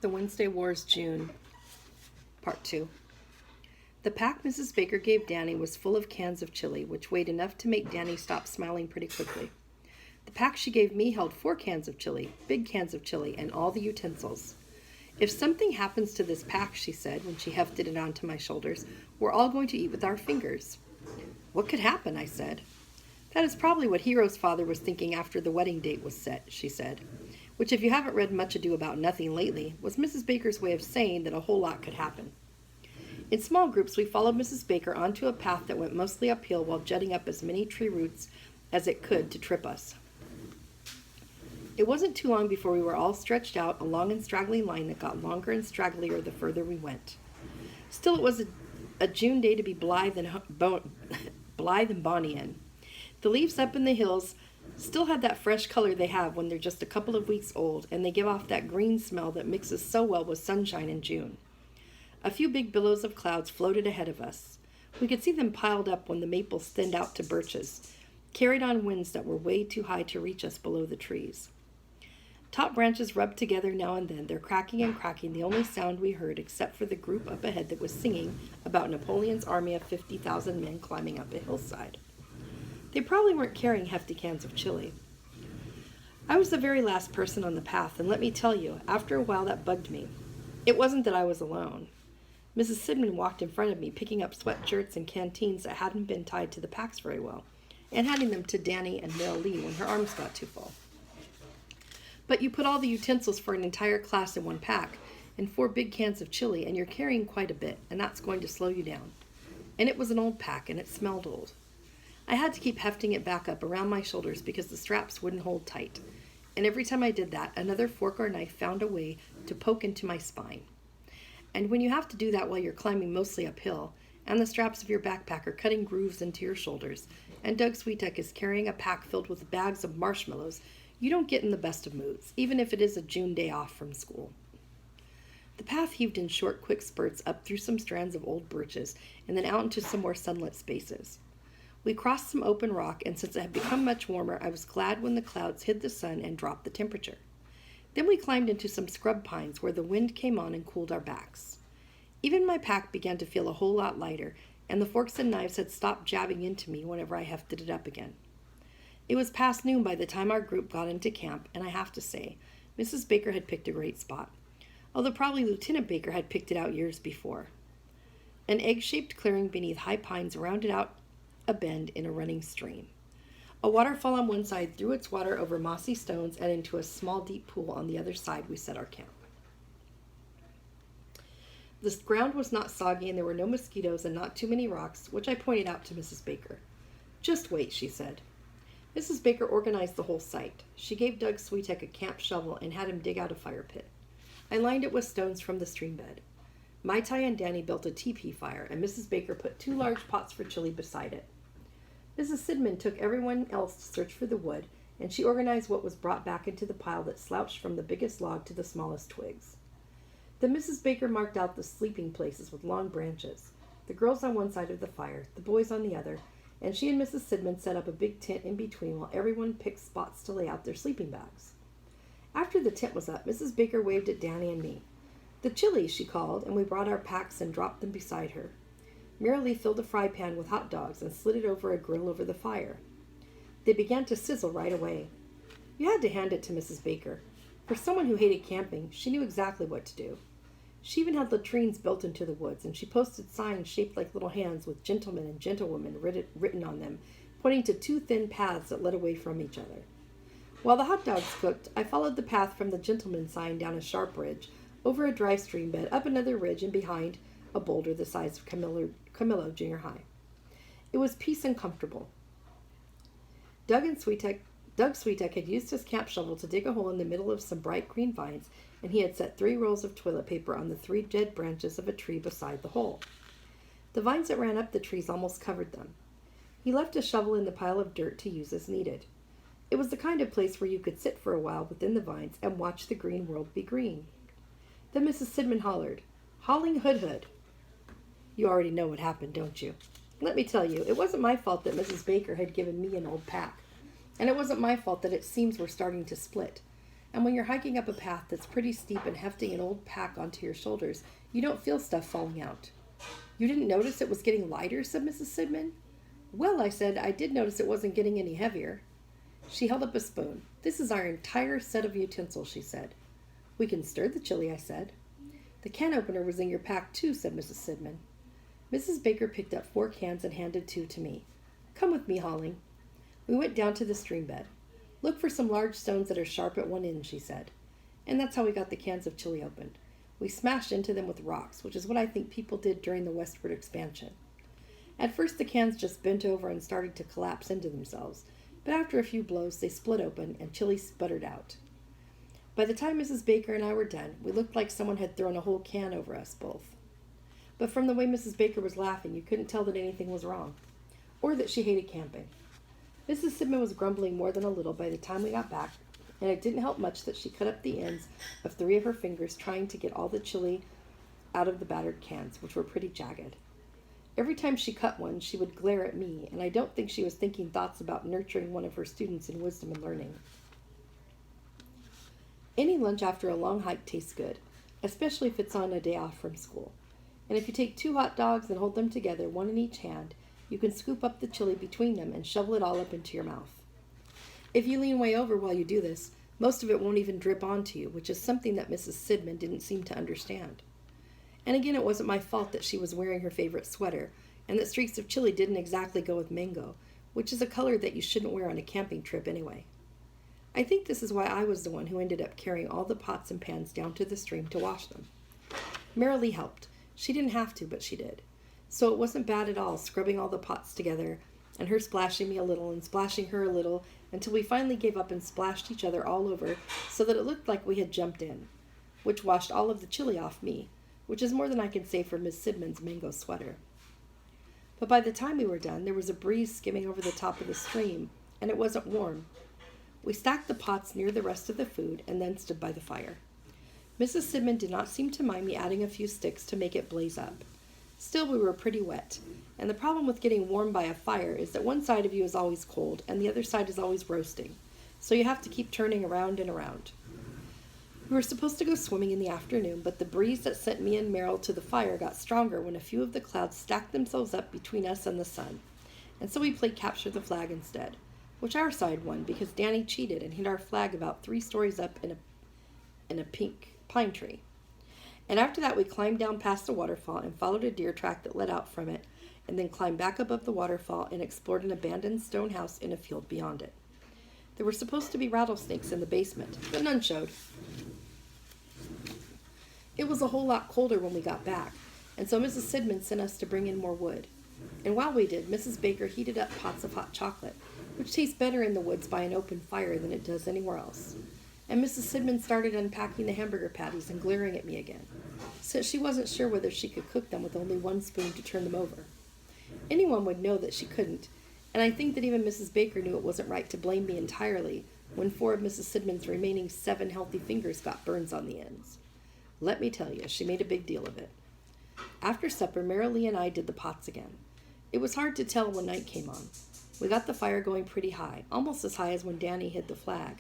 The Wednesday Wars, June, Part 2. The pack Mrs. Baker gave Danny was full of cans of chili, which weighed enough to make Danny stop smiling pretty quickly. The pack she gave me held 4 cans of chili, big cans of chili, and all the utensils. If something happens to this pack, she said when she hefted it onto my shoulders, we're all going to eat with our fingers. What could happen? I said. That is probably what Hero's father was thinking after the wedding date was set, she said, which, if you haven't read Much Ado About Nothing lately, was Mrs. Baker's way of saying that a whole lot could happen. In small groups, we followed Mrs. Baker onto a path that went mostly uphill while jutting up as many tree roots as it could to trip us. It wasn't too long before we were all stretched out, a long and straggling line that got longer and stragglier the further we went. Still, it was a June day to be blithe and bonny in. The leaves up in the hills still had that fresh color they have when they're just a couple of weeks old, and they give off that green smell that mixes so well with sunshine in June. A few big billows of clouds floated ahead of us. We could see them piled up when the maples thinned out to birches, carried on winds that were way too high to reach us below the trees. Top branches rubbed together now and then, their cracking and cracking the only sound we heard except for the group up ahead that was singing about Napoleon's army of 50,000 men climbing up a hillside. They probably weren't carrying hefty cans of chili. I was the very last person on the path, and let me tell you, after a while that bugged me. It wasn't that I was alone. Mrs. Sidman walked in front of me, picking up sweatshirts and canteens that hadn't been tied to the packs very well, and handing them to Danny and Mel Lee when her arms got too full. But you put all the utensils for an entire class in one pack, and 4 big cans of chili, and you're carrying quite a bit, and that's going to slow you down. And it was an old pack, and it smelled old. I had to keep hefting it back up around my shoulders because the straps wouldn't hold tight. And every time I did that, another fork or knife found a way to poke into my spine. And when you have to do that while you're climbing mostly uphill, and the straps of your backpack are cutting grooves into your shoulders, and Doug Sweetuck is carrying a pack filled with bags of marshmallows, you don't get in the best of moods, even if it is a June day off from school. The path heaved in short, quick spurts up through some strands of old birches, and then out into some more sunlit spaces. We crossed some open rock, and since it had become much warmer, I was glad when the clouds hid the sun and dropped the temperature. Then we climbed into some scrub pines where the wind came on and cooled our backs. Even my pack began to feel a whole lot lighter, and the forks and knives had stopped jabbing into me whenever I hefted it up again. It was past noon by the time our group got into camp, and I have to say, Mrs. Baker had picked a great spot, although probably Lieutenant Baker had picked it out years before. An egg-shaped clearing beneath high pines rounded out a bend in a running stream. A waterfall on one side threw its water over mossy stones, and into a small deep pool on the other side we set our camp. The ground was not soggy, and there were no mosquitoes and not too many rocks, which I pointed out to Mrs. Baker. Just wait, she said. Mrs. Baker organized the whole site. She gave Doug Sweetuck a camp shovel and had him dig out a fire pit. I lined it with stones from the stream bed. Mai Tai and Danny built a teepee fire, and Mrs. Baker put 2 large pots for chili beside it. Mrs. Sidman took everyone else to search for the wood, and she organized what was brought back into the pile that slouched from the biggest log to the smallest twigs. Then Mrs. Baker marked out the sleeping places with long branches, the girls on one side of the fire, the boys on the other, and she and Mrs. Sidman set up a big tent in between while everyone picked spots to lay out their sleeping bags. After the tent was up, Mrs. Baker waved at Danny and me. The chili, she called, and we brought our packs and dropped them beside her. Merrily filled a fry pan with hot dogs and slid it over a grill over the fire. They began to sizzle right away. You had to hand it to Mrs. Baker. For someone who hated camping, she knew exactly what to do. She even had latrines built into the woods, and she posted signs shaped like little hands with gentlemen and gentlewomen written on them, pointing to 2 thin paths that led away from each other. While the hot dogs cooked, I followed the path from the gentleman sign down a sharp ridge, over a dry stream bed, up another ridge, and behind a boulder the size of Camillo Junior High. It was peace and comfortable. Doug Sweetuck had used his camp shovel to dig a hole in the middle of some bright green vines, and he had set 3 rolls of toilet paper on the 3 dead branches of a tree beside the hole. The vines that ran up the trees almost covered them. He left a shovel in the pile of dirt to use as needed. It was the kind of place where you could sit for a while within the vines and watch the green world be green. Then Mrs. Sidman hollered, "Hauling Hood Hood." You already know what happened, don't you? Let me tell you, it wasn't my fault that Mrs. Baker had given me an old pack. And it wasn't my fault that its seams were starting to split. And when you're hiking up a path that's pretty steep and hefting an old pack onto your shoulders, you don't feel stuff falling out. You didn't notice it was getting lighter, said Mrs. Sidman. Well, I said, I did notice it wasn't getting any heavier. She held up a spoon. This is our entire set of utensils, she said. We can stir the chili, I said. The can opener was in your pack too, said Mrs. Sidman. Mrs. Baker picked up 4 cans and handed 2 to me. Come with me, Holling. We went down to the stream bed. Look for some large stones that are sharp at one end, she said. And that's how we got the cans of chili opened. We smashed into them with rocks, which is what I think people did during the westward expansion. At first the cans just bent over and started to collapse into themselves, but after a few blows they split open and chili sputtered out. By the time Mrs. Baker and I were done, we looked like someone had thrown a whole can over us both. But from the way Mrs. Baker was laughing, you couldn't tell that anything was wrong, or that she hated camping. Mrs. Sidman was grumbling more than a little by the time we got back, and it didn't help much that she cut up the ends of 3 of her fingers trying to get all the chili out of the battered cans, which were pretty jagged. Every time she cut one, she would glare at me, and I don't think she was thinking thoughts about nurturing one of her students in wisdom and learning. Any lunch after a long hike tastes good, especially if it's on a day off from school. And if you take 2 hot dogs and hold them together, one in each hand, you can scoop up the chili between them and shovel it all up into your mouth. If you lean way over while you do this, most of it won't even drip onto you, which is something that Mrs. Sidman didn't seem to understand. And again, it wasn't my fault that she was wearing her favorite sweater, and that streaks of chili didn't exactly go with mango, which is a color that you shouldn't wear on a camping trip anyway. I think this is why I was the one who ended up carrying all the pots and pans down to the stream to wash them. Marilee helped. She didn't have to, but she did. So it wasn't bad at all, scrubbing all the pots together, and her splashing me a little and splashing her a little, until we finally gave up and splashed each other all over so that it looked like we had jumped in, which washed all of the chili off me, which is more than I can say for Miss Sidman's mango sweater. But by the time we were done, there was a breeze skimming over the top of the stream, and it wasn't warm. We stacked the pots near the rest of the food and then stood by the fire. Mrs. Sidman did not seem to mind me adding a few sticks to make it blaze up. Still, we were pretty wet, and the problem with getting warm by a fire is that one side of you is always cold and the other side is always roasting, so you have to keep turning around and around. We were supposed to go swimming in the afternoon, but the breeze that sent me and Meryl to the fire got stronger when a few of the clouds stacked themselves up between us and the sun, and so we played capture the flag instead, which our side won because Danny cheated and hid our flag about 3 stories up in a pink pine tree. And after that we climbed down past the waterfall and followed a deer track that led out from it, and then climbed back above the waterfall and explored an abandoned stone house in a field beyond it. There were supposed to be rattlesnakes in the basement, but none showed. It was a whole lot colder when we got back, and so Mrs. Sidman sent us to bring in more wood. And while we did, Mrs. Baker heated up pots of hot chocolate, which tastes better in the woods by an open fire than it does anywhere else. And Mrs. Sidman started unpacking the hamburger patties and glaring at me again, since she wasn't sure whether she could cook them with only 1 spoon to turn them over. Anyone would know that she couldn't, and I think that even Mrs. Baker knew it wasn't right to blame me entirely when 4 of Mrs. Sidman's remaining 7 healthy fingers got burns on the ends. Let me tell you, she made a big deal of it. After supper, Marilee and I did the pots again. It was hard to tell when night came on. We got the fire going pretty high, almost as high as when Danny hid the flag,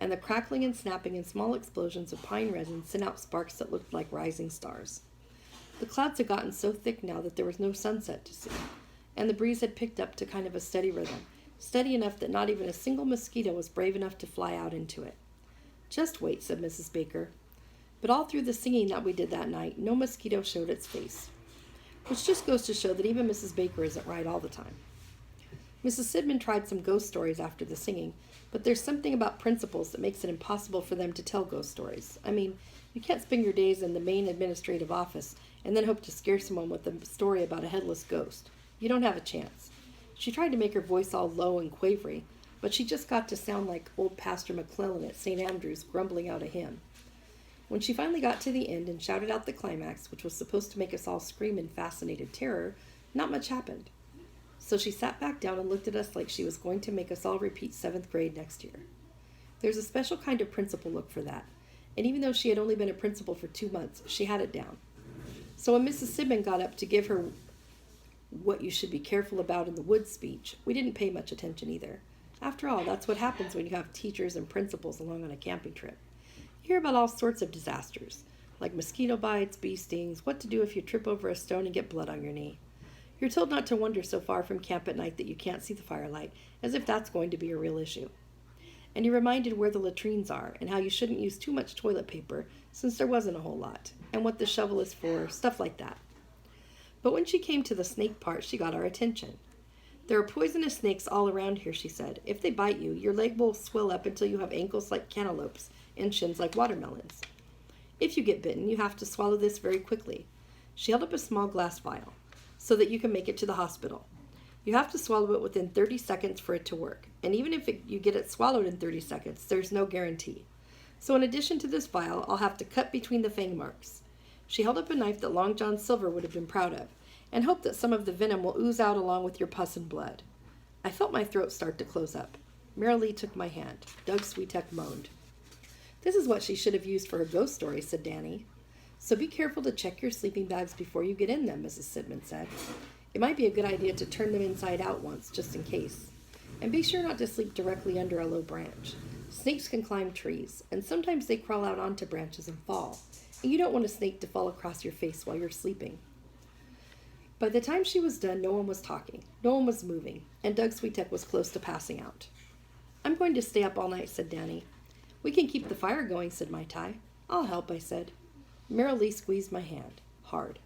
and the crackling and snapping and small explosions of pine resin sent out sparks that looked like rising stars. The clouds had gotten so thick now that there was no sunset to see, and the breeze had picked up to kind of a steady rhythm, steady enough that not even a single mosquito was brave enough to fly out into it. Just wait, said Mrs. Baker. But all through the singing that we did that night, no mosquito showed its face, which just goes to show that even Mrs. Baker isn't right all the time. Mrs. Sidman tried some ghost stories after the singing, but there's something about principals that makes it impossible for them to tell ghost stories. I mean, you can't spend your days in the main administrative office and then hope to scare someone with a story about a headless ghost. You don't have a chance. She tried to make her voice all low and quavery, but she just got to sound like old Pastor McClellan at St. Andrews grumbling out a hymn. When she finally got to the end and shouted out the climax, which was supposed to make us all scream in fascinated terror, not much happened. So she sat back down and looked at us like she was going to make us all repeat 7th grade next year. There's a special kind of principal look for that, and even though she had only been a principal for 2 months, she had it down. So when Mrs. Sidman got up to give her what you should be careful about in the woods speech, we didn't pay much attention either. After all, that's what happens when you have teachers and principals along on a camping trip. You hear about all sorts of disasters, like mosquito bites, bee stings, what to do if you trip over a stone and get blood on your knee. You're told not to wander so far from camp at night that you can't see the firelight, as if that's going to be a real issue. And you're reminded where the latrines are, and how you shouldn't use too much toilet paper, since there wasn't a whole lot, and what the shovel is for, stuff like that. But when she came to the snake part, she got our attention. There are poisonous snakes all around here, she said. If they bite you, your leg will swell up until you have ankles like cantaloupes and shins like watermelons. If you get bitten, you have to swallow this very quickly. She held up a small glass vial, so that you can make it to the hospital. You have to swallow it within 30 seconds for it to work, and even if you get it swallowed in 30 seconds, there's no guarantee. So in addition to this vial, I'll have to cut between the fang marks. She held up a knife that Long John Silver would have been proud of, and hoped that some of the venom will ooze out along with your pus and blood. I felt my throat start to close up. Merrilee took my hand. Doug Switek moaned. This is what she should have used for her ghost story, said Danny. So be careful to check your sleeping bags before you get in them, Mrs. Sidman said. It might be a good idea to turn them inside out once, just in case. And be sure not to sleep directly under a low branch. Snakes can climb trees, and sometimes they crawl out onto branches and fall. And you don't want a snake to fall across your face while you're sleeping. By the time she was done, no one was talking, no one was moving, and Doug Switek was close to passing out. I'm going to stay up all night, said Danny. We can keep the fire going, said Mai Tai. I'll help, I said. Merrilee squeezed my hand, hard.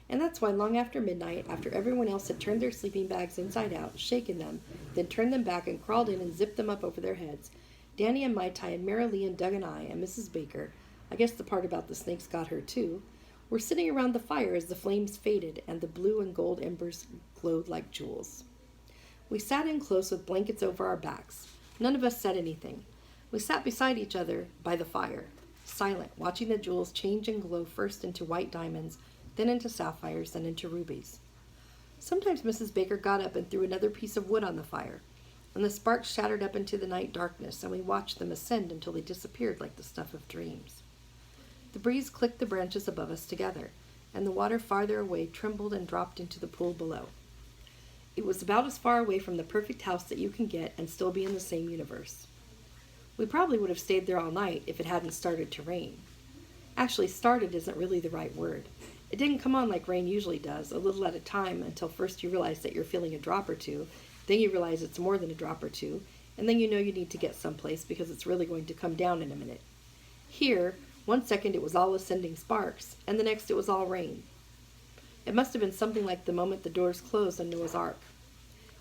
And that's why long after midnight, after everyone else had turned their sleeping bags inside out, shaken them, then turned them back and crawled in and zipped them up over their heads, Danny and Mai Tai and Merrilee and Doug and I and Mrs. Baker, I guess the part about the snakes got her too, were sitting around the fire as the flames faded and the blue and gold embers glowed like jewels. We sat in close with blankets over our backs. None of us said anything. We sat beside each other by the fire, silent, watching the jewels change and glow first into white diamonds, then into sapphires, then into rubies. Sometimes Mrs. Baker got up and threw another piece of wood on the fire, and the sparks shattered up into the night darkness, and we watched them ascend until they disappeared like the stuff of dreams. The breeze clicked the branches above us together, and the water farther away trembled and dropped into the pool below. It was about as far away from the perfect house that you can get and still be in the same universe. We probably would have stayed there all night if it hadn't started to rain. Actually, started isn't really the right word. It didn't come on like rain usually does, a little at a time, until first you realize that you're feeling a drop or two, then you realize it's more than a drop or two, and then you know you need to get someplace because it's really going to come down in a minute. Here, 1 second it was all ascending sparks, and the next it was all rain. It must have been something like the moment the doors closed on Noah's Ark.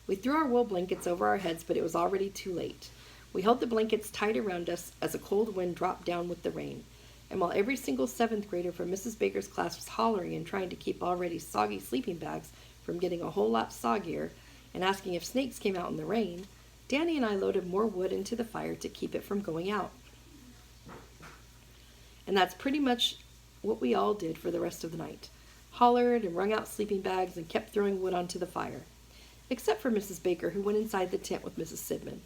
We threw our wool blankets over our heads, but it was already too late. We held the blankets tight around us as a cold wind dropped down with the rain, and while every single 7th grader from Mrs. Baker's class was hollering and trying to keep already soggy sleeping bags from getting a whole lot soggier, and asking if snakes came out in the rain, Danny and I loaded more wood into the fire to keep it from going out. And that's pretty much what we all did for the rest of the night. Hollered and wrung out sleeping bags and kept throwing wood onto the fire. Except for Mrs. Baker, who went inside the tent with Mrs. Sidman.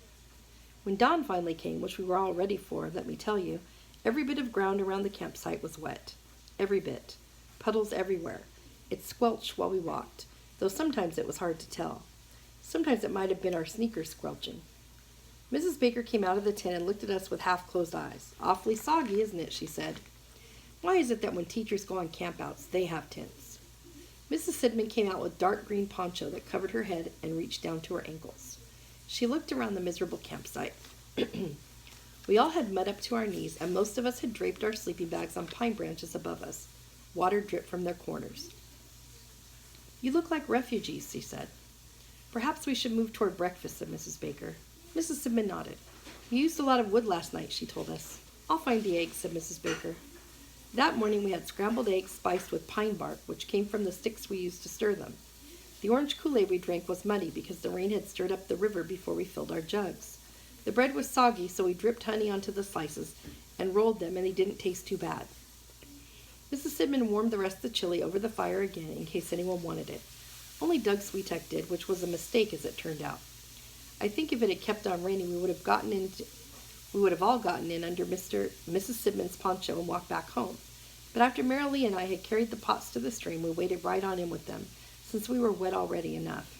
When dawn finally came, which we were all ready for, let me tell you, every bit of ground around the campsite was wet. Every bit. Puddles everywhere. It squelched while we walked, though sometimes it was hard to tell. Sometimes it might have been our sneakers squelching. Mrs. Baker came out of the tent and looked at us with half-closed eyes. Awfully soggy, isn't it? She said. Why is it that when teachers go on campouts, they have tents? Mrs. Sidman came out with dark green poncho that covered her head and reached down to her ankles. She looked around the miserable campsite. We all had mud up to our knees, and most of us had draped our sleeping bags on pine branches above us. Water dripped from their corners. You look like refugees, she said. Perhaps we should move toward breakfast, said Mrs. Baker. Mrs. Sidman nodded. You used a lot of wood last night, she told us. I'll find the eggs, said Mrs. Baker. That morning we had scrambled eggs spiced with pine bark, which came from the sticks we used to stir them. The orange Kool-Aid we drank was muddy because the rain had stirred up the river before we filled our jugs. The bread was soggy, so we dripped honey onto the slices and rolled them, and they didn't taste too bad. Mrs. Sidman warmed the rest of the chili over the fire again in case anyone wanted it. Only Doug Switek did, which was a mistake as it turned out. I think if it had kept on raining, we would have all gotten in under Mrs. Sidman's poncho and walked back home. But after Merrilee and I had carried the pots to the stream, we waded right on in with them, since we were wet already enough.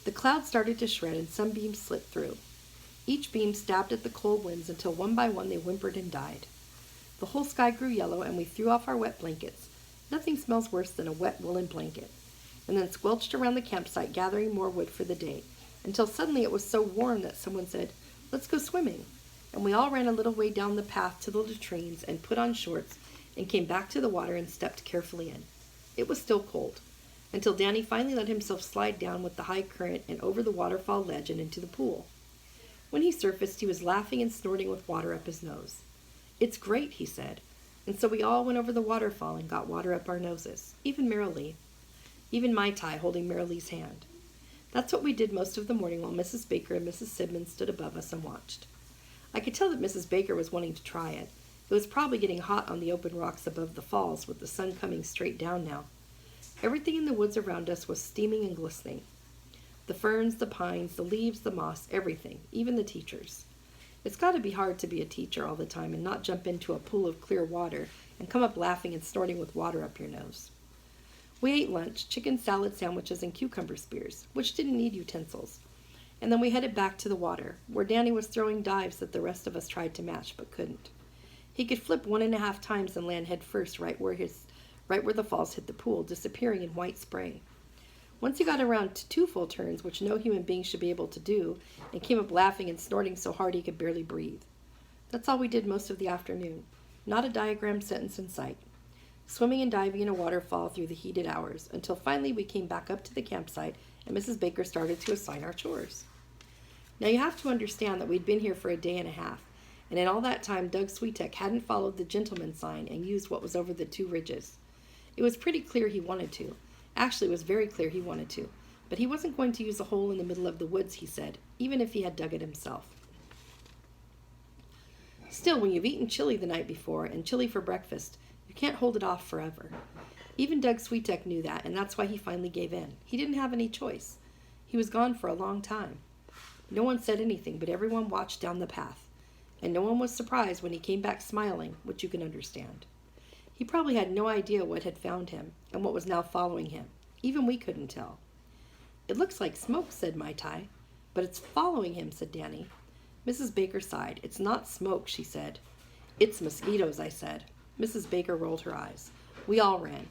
The clouds started to shred and some beams slipped through. Each beam stabbed at the cold winds until one by one they whimpered and died. The whole sky grew yellow, and we threw off our wet blankets. Nothing smells worse than a wet woolen blanket. And then squelched around the campsite, gathering more wood for the day, until suddenly it was so warm that someone said, "Let's go swimming." And we all ran a little way down the path to the latrines and put on shorts and came back to the water and stepped carefully in. It was still cold, until Danny finally let himself slide down with the high current and over the waterfall ledge and into the pool. When he surfaced, he was laughing and snorting with water up his nose. "It's great," he said. And so we all went over the waterfall and got water up our noses, even Merrilee. Even Mai Tai holding Merrilee's hand. That's what we did most of the morning while Mrs. Baker and Mrs. Sidman stood above us and watched. I could tell that Mrs. Baker was wanting to try it. It was probably getting hot on the open rocks above the falls, with the sun coming straight down now. Everything in the woods around us was steaming and glistening. The ferns, the pines, the leaves, the moss, everything, even the teachers. It's got to be hard to be a teacher all the time and not jump into a pool of clear water and come up laughing and snorting with water up your nose. We ate lunch, chicken salad sandwiches and cucumber spears, which didn't need utensils. And then we headed back to the water, where Danny was throwing dives that the rest of us tried to match but couldn't. He could flip 1.5 times and land head first right where the falls hit the pool, disappearing in white spray. Once he got around to 2 full turns, which no human being should be able to do, and came up laughing and snorting so hard he could barely breathe. That's all we did most of the afternoon. Not a diagrammed sentence in sight. Swimming and diving in a waterfall through the heated hours, until finally we came back up to the campsite and Mrs. Baker started to assign our chores. Now you have to understand that we'd been here for a day and a half, and in all that time Doug Switek hadn't followed the gentleman sign and used what was over the 2 ridges. It was pretty clear he wanted to. Actually, it was very clear he wanted to, but he wasn't going to use a hole in the middle of the woods, he said, even if he had dug it himself. Still, when you've eaten chili the night before and chili for breakfast, you can't hold it off forever. Even Doug Switek knew that, and that's why he finally gave in. He didn't have any choice. He was gone for a long time. No one said anything, but everyone watched down the path, and no one was surprised when he came back smiling, which you can understand. He probably had no idea what had found him and what was now following him. Even we couldn't tell. "It looks like smoke," said Mai Tai. "But it's following him," said Danny. Mrs. Baker sighed. "It's not smoke," she said. "It's mosquitoes," I said. Mrs. Baker rolled her eyes. We all ran.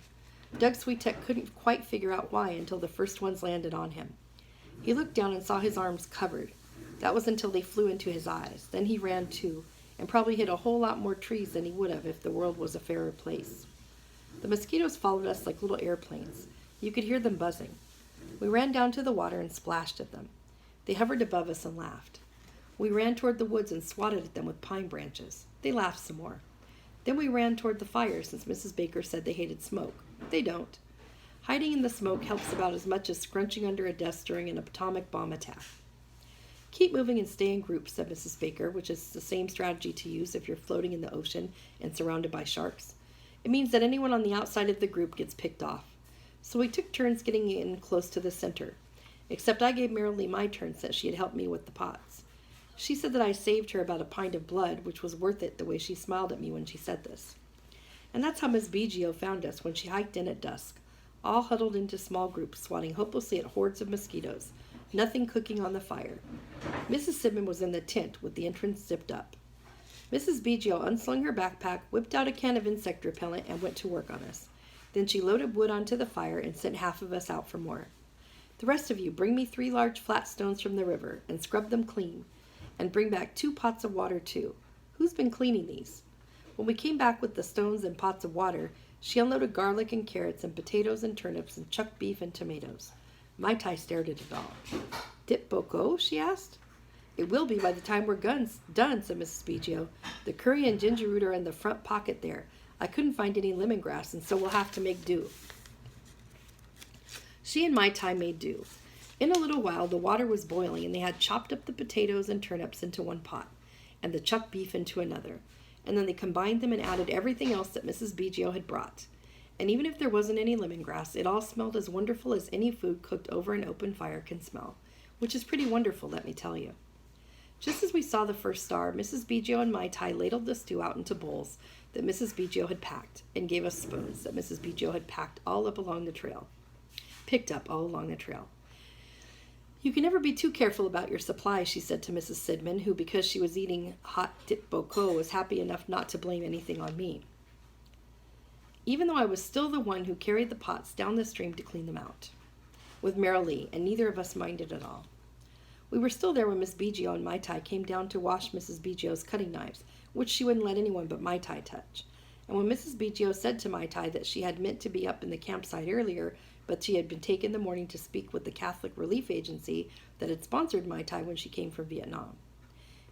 Doug Switek couldn't quite figure out why until the first ones landed on him. He looked down and saw his arms covered. That was until they flew into his eyes. Then he ran too, and probably hit a whole lot more trees than he would have if the world was a fairer place. The mosquitoes followed us like little airplanes. You could hear them buzzing. We ran down to the water and splashed at them. They hovered above us and laughed. We ran toward the woods and swatted at them with pine branches. They laughed some more. Then we ran toward the fire, since Mrs. Baker said they hated smoke. They don't. Hiding in the smoke helps about as much as scrunching under a desk during an atomic bomb attack. "Keep moving and stay in groups," said Mrs. Baker, which is the same strategy to use if you're floating in the ocean and surrounded by sharks. It means that anyone on the outside of the group gets picked off. So we took turns getting in close to the center, except I gave Merrilee my turn since she had helped me with the pots. She said that I saved her about a pint of blood, which was worth it the way she smiled at me when she said this. And that's how Miss Biggio found us when she hiked in at dusk, all huddled into small groups, swatting hopelessly at hordes of mosquitoes, nothing cooking on the fire. Mrs. Sidman was in the tent with the entrance zipped up. Mrs. Biggio unslung her backpack, whipped out a can of insect repellent, and went to work on us. Then she loaded wood onto the fire and sent half of us out for more. "The rest of you, bring me 3 large flat stones from the river and scrub them clean. And bring back 2 pots of water, too. Who's been cleaning these?" When we came back with the stones and pots of water, she unloaded garlic and carrots and potatoes and turnips and chucked beef and tomatoes. Mai Tai stared at it all. "Dip boko?" she asked. "It will be by the time we're done," said Mrs. Biggio. "The curry and ginger root are in the front pocket there. I couldn't find any lemongrass, and so we'll have to make do." She and Mai Tai made do. In a little while, the water was boiling, and they had chopped up the potatoes and turnips into one pot, and the chuck beef into another, and then they combined them and added everything else that Mrs. Biggio had brought. And even if there wasn't any lemongrass, it all smelled as wonderful as any food cooked over an open fire can smell, which is pretty wonderful, let me tell you. Just as we saw the first star, Mrs. Biggio and Mai Tai ladled the stew out into bowls that Mrs. Biggio had packed, and gave us spoons that Mrs. Biggio had picked up all along the trail. You can never be too careful about your supply, she said to Mrs. Sidman, who, because she was eating hot dip bocaux, was happy enough not to blame anything on me, even though I was still the one who carried the pots down the stream to clean them out, with Merrill, and neither of us minded at all. We were still there when Miss Biggio and Mai Tai came down to wash Mrs. Biggio's cutting knives, which she wouldn't let anyone but Mai Tai touch. And when Mrs. Biggio said to Mai Tai that she had meant to be up in the campsite earlier, but she had been taken in the morning to speak with the Catholic Relief Agency that had sponsored Mai Tai when she came from Vietnam.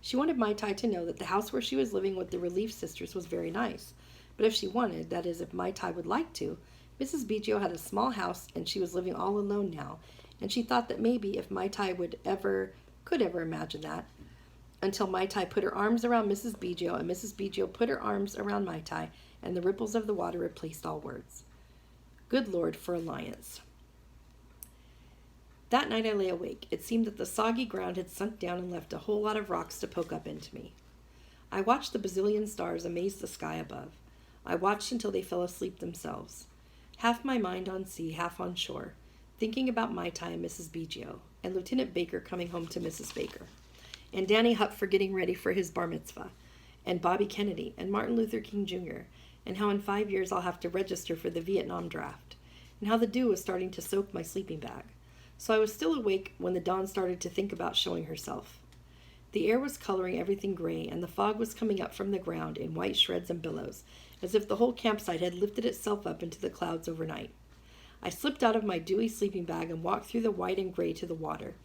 She wanted Mai Tai to know that the house where she was living with the Relief Sisters was very nice, but if she wanted, that is, if Mai Tai would like to, Mrs. Biggio had a small house and she was living all alone now, and she thought that maybe if Mai Tai could ever imagine that, until Mai Tai put her arms around Mrs. Biggio and Mrs. Biggio put her arms around Mai Tai, and the ripples of the water replaced all words. Good Lord, for alliance. That night I lay awake. It seemed that the soggy ground had sunk down and left a whole lot of rocks to poke up into me. I watched the bazillion stars amaze the sky above. I watched until they fell asleep themselves. Half my mind on sea, half on shore, thinking about Mai Tai and Mrs. Biggio, and Lieutenant Baker coming home to Mrs. Baker, and Danny Hupfer getting ready for his bar mitzvah, and Bobby Kennedy, and Martin Luther King Jr., and how in 5 years I'll have to register for the Vietnam draft, and how the dew was starting to soak my sleeping bag. So I was still awake when the dawn started to think about showing herself. The air was coloring everything gray, and the fog was coming up from the ground in white shreds and billows, as if the whole campsite had lifted itself up into the clouds overnight. I slipped out of my dewy sleeping bag and walked through the white and gray to the water.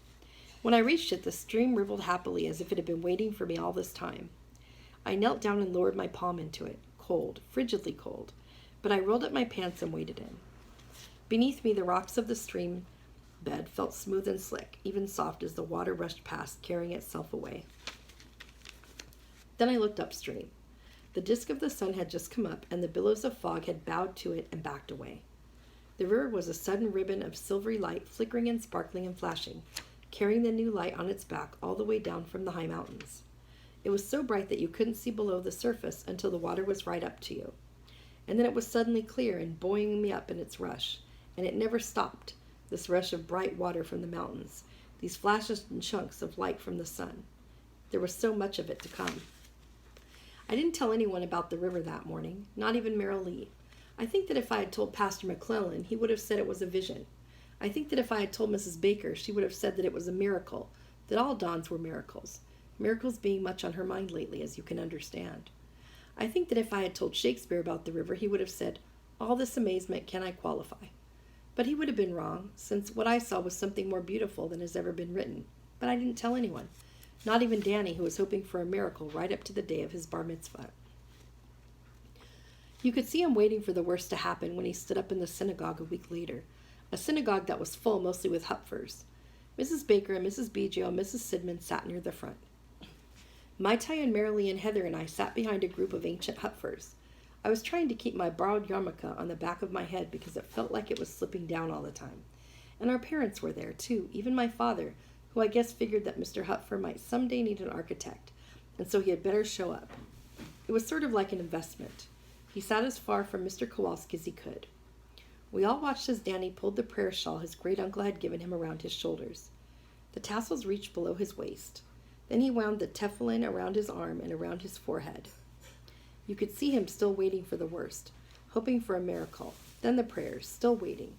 When I reached it, the stream rippled happily as if it had been waiting for me all this time. I knelt down and lowered my palm into it, cold, frigidly cold, but I rolled up my pants and waded in. Beneath me, the rocks of the stream bed felt smooth and slick, even soft as the water rushed past, carrying itself away. Then I looked upstream. The disk of the sun had just come up, and the billows of fog had bowed to it and backed away. The river was a sudden ribbon of silvery light, flickering and sparkling and flashing, carrying the new light on its back all the way down from the high mountains. It was so bright that you couldn't see below the surface until the water was right up to you. And then it was suddenly clear and buoying me up in its rush, and it never stopped, this rush of bright water from the mountains, these flashes and chunks of light from the sun. There was so much of it to come. I didn't tell anyone about the river that morning, not even Merrill Lee. I think that if I had told Pastor McClellan, he would have said it was a vision. I think that if I had told Mrs. Baker, she would have said that it was a miracle, that all dawns were miracles, miracles being much on her mind lately, as you can understand. I think that if I had told Shakespeare about the river, he would have said, all this amazement can I qualify. But he would have been wrong, since what I saw was something more beautiful than has ever been written. But I didn't tell anyone, not even Danny, who was hoping for a miracle right up to the day of his bar mitzvah. You could see him waiting for the worst to happen when he stood up in the synagogue a week later, a synagogue that was full mostly with Hupfers. Mrs. Baker and Mrs. Biggio and Mrs. Sidman sat near the front. Mai Tai and Merrill and Heather and I sat behind a group of ancient Hupfers. I was trying to keep my borrowed yarmulke on the back of my head because it felt like it was slipping down all the time. And our parents were there, too, even my father, who I guess figured that Mr. Hupfer might someday need an architect, and so he had better show up. It was sort of like an investment. He sat as far from Mr. Kowalski as he could. We all watched as Danny pulled the prayer shawl his great-uncle had given him around his shoulders. The tassels reached below his waist. Then he wound the tefillin around his arm and around his forehead. You could see him still waiting for the worst, hoping for a miracle. Then the prayers, still waiting.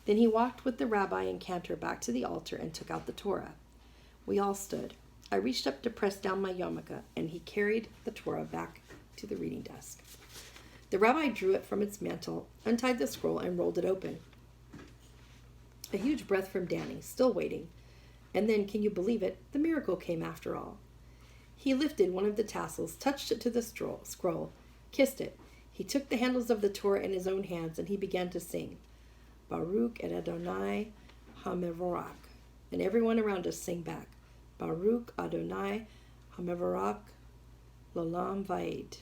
Then he walked with the rabbi and cantor back to the altar and took out the Torah. We all stood. I reached up to press down my yarmulke, and he carried the Torah back to the reading desk. The rabbi drew it from its mantle, untied the scroll, and rolled it open. A huge breath from Danny, still waiting. And then, can you believe it, the miracle came after all. He lifted one of the tassels, touched it to the scroll, kissed it. He took the handles of the Torah in his own hands, and he began to sing, Baruch et Adonai HaMevorach. And everyone around us sang back, Baruch Adonai HaMevorach L'Olam Va'ed.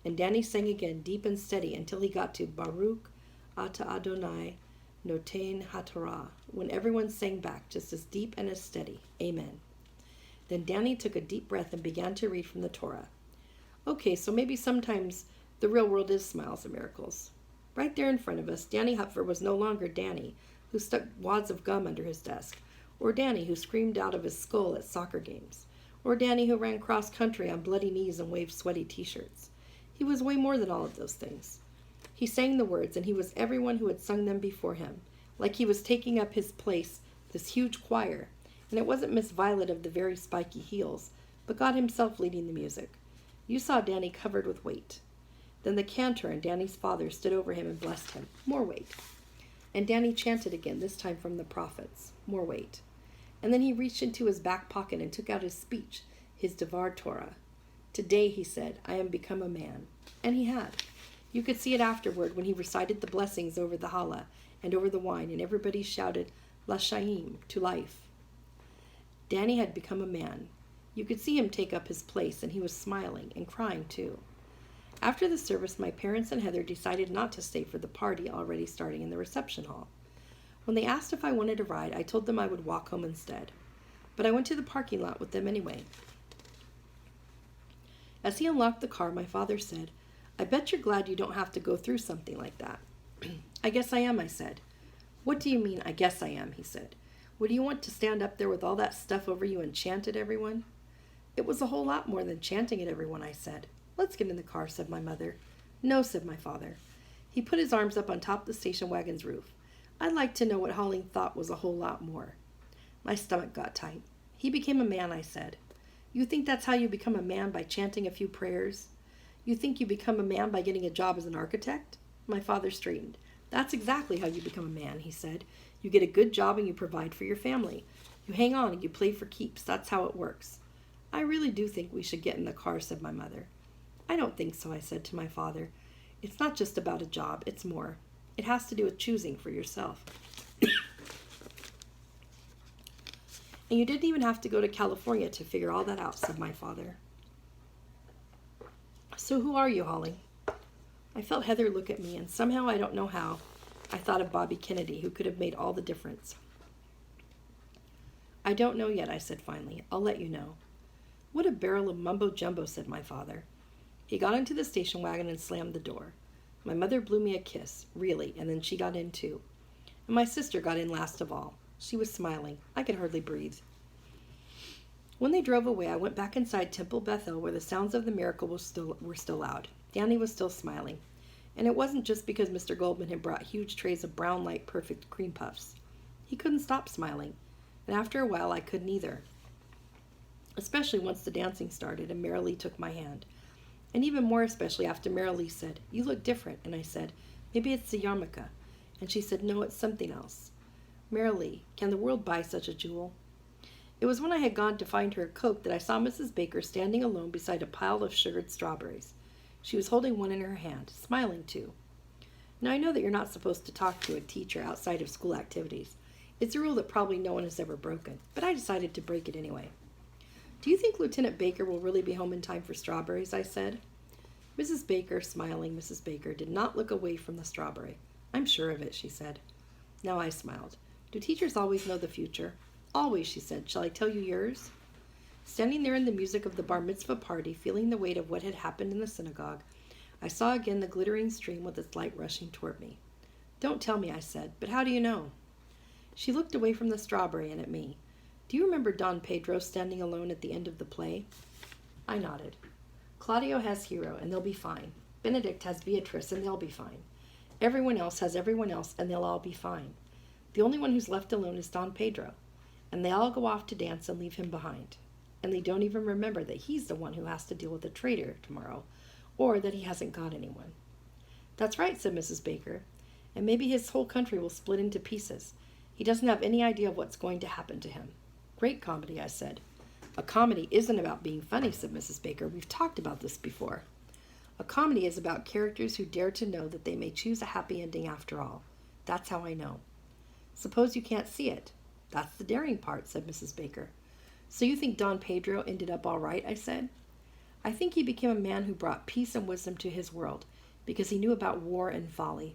And Danny sang again, deep and steady, until he got to Baruch Ata Adonai Noten HaTorah, when everyone sang back, just as deep and as steady, Amen. Then Danny took a deep breath and began to read from the Torah. Okay, so maybe sometimes the real world is smiles and miracles. Right there in front of us, Danny Hupfer was no longer Danny, who stuck wads of gum under his desk, or Danny who screamed out of his skull at soccer games, or Danny who ran cross country on bloody knees and waved sweaty t-shirts. He was way more than all of those things. He sang the words, and he was everyone who had sung them before him, like he was taking up his place, this huge choir, and it wasn't Miss Violet of the very spiky heels, but God himself leading the music. You saw Danny covered with weight. Then the cantor and Danny's father stood over him and blessed him. More weight. And Danny chanted again, this time from the prophets. More weight. And then he reached into his back pocket and took out his speech, his Devar Torah. Today, he said, I am become a man. And he had. You could see it afterward when he recited the blessings over the challah and over the wine, and everybody shouted, L'chaim, to life. Danny had become a man. You could see him take up his place, and he was smiling and crying too. After the service, my parents and Heather decided not to stay for the party already starting in the reception hall. When they asked if I wanted a ride, I told them I would walk home instead. But I went to the parking lot with them anyway. As he unlocked the car, my father said, I bet you're glad you don't have to go through something like that. I guess I am, I said. What do you mean, I guess I am, he said. Would you want to stand up there with all that stuff over you and chant at everyone? It was a whole lot more than chanting at everyone, I said. Let's get in the car, said my mother. No, said my father. He put his arms up on top of the station wagon's roof. I'd like to know what Holling thought was a whole lot more. My stomach got tight. He became a man, I said. You think that's how you become a man, by chanting a few prayers? You think you become a man by getting a job as an architect? My father straightened. That's exactly how you become a man, he said. You get a good job and you provide for your family. You hang on and you play for keeps. That's how it works. I really do think we should get in the car, said my mother. I don't think so, I said to my father. It's not just about a job, it's more. It has to do with choosing for yourself. And you didn't even have to go to California to figure all that out, said my father. So who are you, Holling? I felt Heather look at me, and somehow, I don't know how, I thought of Bobby Kennedy, who could have made all the difference. I don't know yet, I said finally. I'll let you know. What a barrel of mumbo-jumbo, said my father. He got into the station wagon and slammed the door. My mother blew me a kiss, really, and then she got in too. And my sister got in last of all. She was smiling. I could hardly breathe. When they drove away, I went back inside Temple Bethel, where the sounds of the miracle were still loud. Danny was still smiling. And it wasn't just because Mr. Goldman had brought huge trays of brown light perfect cream puffs. He couldn't stop smiling. And after a while, I couldn't either. Especially once the dancing started and Marilee took my hand. And even more especially after Marilee said, You look different. And I said, Maybe it's the yarmulke. And she said, No, it's something else. Marilee, can the world buy such a jewel? It was when I had gone to find her a Coke that I saw Mrs. Baker standing alone beside a pile of sugared strawberries. She was holding one in her hand, smiling too. Now I know that you're not supposed to talk to a teacher outside of school activities. It's a rule that probably no one has ever broken, but I decided to break it anyway. Do you think Lieutenant Baker will really be home in time for strawberries? I said. Mrs. Baker, smiling Mrs. Baker, did not look away from the strawberry. I'm sure of it, she said. Now I smiled. Do teachers always know the future? Always, she said. Shall I tell you yours? Standing there in the music of the bar mitzvah party, feeling the weight of what had happened in the synagogue, I saw again the glittering stream with its light rushing toward me. Don't tell me, I said, but how do you know? She looked away from the strawberry and at me. Do you remember Don Pedro standing alone at the end of the play? I nodded. Claudio has Hero, and they'll be fine. Benedict has Beatrice, and they'll be fine. Everyone else has everyone else, and they'll all be fine. The only one who's left alone is Don Pedro, and they all go off to dance and leave him behind. And they don't even remember that he's the one who has to deal with a traitor tomorrow, or that he hasn't got anyone. That's right, said Mrs. Baker, and maybe his whole country will split into pieces. He doesn't have any idea of what's going to happen to him. Great comedy, I said. A comedy isn't about being funny, said Mrs. Baker. We've talked about this before. A comedy is about characters who dare to know that they may choose a happy ending after all. That's how I know. Suppose you can't see it. That's the daring part, said Mrs. Baker. So you think Don Pedro ended up all right, I said. I think he became a man who brought peace and wisdom to his world because he knew about war and folly.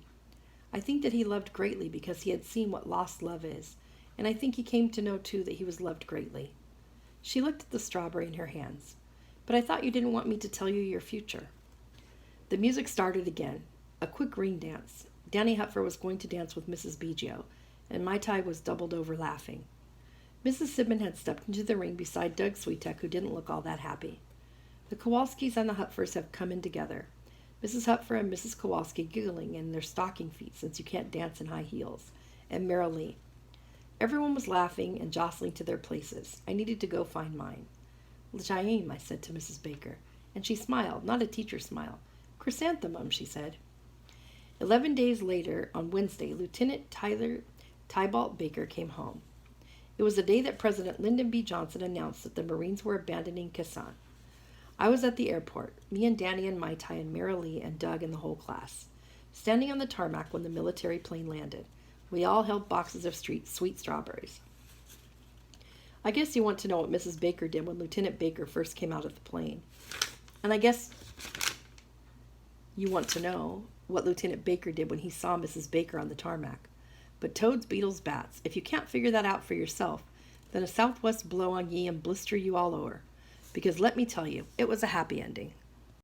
I think that he loved greatly because he had seen what lost love is, and I think he came to know, too, that he was loved greatly. She looked at the strawberry in her hands. But I thought you didn't want me to tell you your future. The music started again, a quick ring dance. Danny Hupfer was going to dance with Mrs. Biggio, and Mai Tai was doubled over laughing. Mrs. Sidman had stepped into the ring beside Doug Sweetek, who didn't look all that happy. The Kowalskis and the Hupfers have come in together. Mrs. Hupfer and Mrs. Kowalski giggling in their stocking feet since you can't dance in high heels, and Merrilee. Everyone was laughing and jostling to their places. I needed to go find mine. "L'chaim," I said to Mrs. Baker, and she smiled, not a teacher smile. "Chrysanthemum," she said. 11 days later, on Wednesday, Lieutenant Tybalt Baker came home. It was the day that President Lyndon B. Johnson announced that the Marines were abandoning Kazan. I was at the airport, me and Danny and Mai Tai and Merrilee and Doug and the whole class, standing on the tarmac when the military plane landed. We all held boxes of sweet strawberries. I guess you want to know what Mrs. Baker did when Lieutenant Baker first came out of the plane. And I guess you want to know what Lieutenant Baker did when he saw Mrs. Baker on the tarmac. But toads, beetles, bats, if you can't figure that out for yourself, then a southwest blow on ye and blister you all over. Because let me tell you, it was a happy ending.